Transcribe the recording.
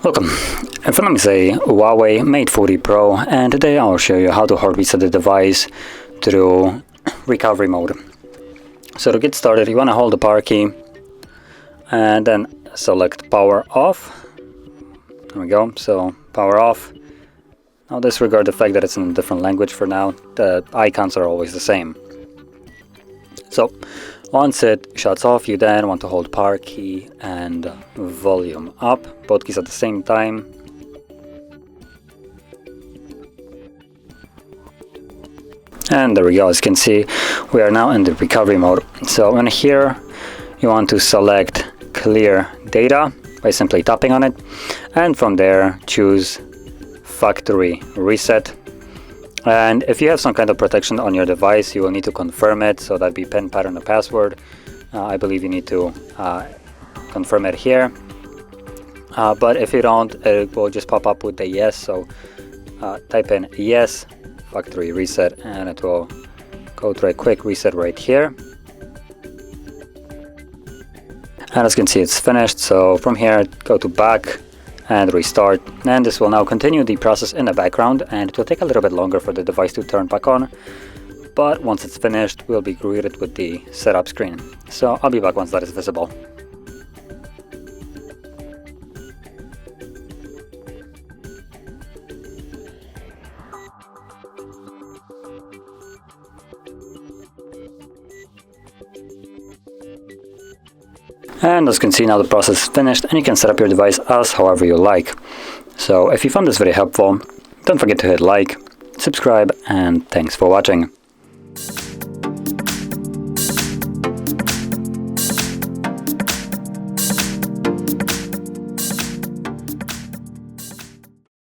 Welcome. In front of me is a HUAWEI Mate 40 Pro, and today I'll show you how to hard reset the device through recovery mode. So to get started, you want to hold the power key and then select power off. There we go. So power off. Now disregard the fact that it's in a different language for now. The icons are always the same. So once it shuts off, you then want to hold power key and volume up, both keys at the same time. And there we go. As you can see, we are now in the recovery mode. So in here, you want to select clear data by simply tapping on it, and from there choose factory reset. And if you have some kind of protection on your device, you will need to confirm it, so that'd be PIN, pattern, or password. I believe you need to confirm it here, but if you don't, it will just pop up with the yes. So type in yes, factory reset, and it will go through a quick reset right here. And as you can see, it's finished. So from here, go to back and restart, and this will now continue the process in the background, and it will take a little bit longer for the device to turn back on, but once it's finished, we'll be greeted with the setup screen. So I'll be back once that is visible. And as you can see, now the process is finished, and you can set up your device as however you like. So if you found this video helpful, don't forget to hit like, subscribe, and thanks for watching.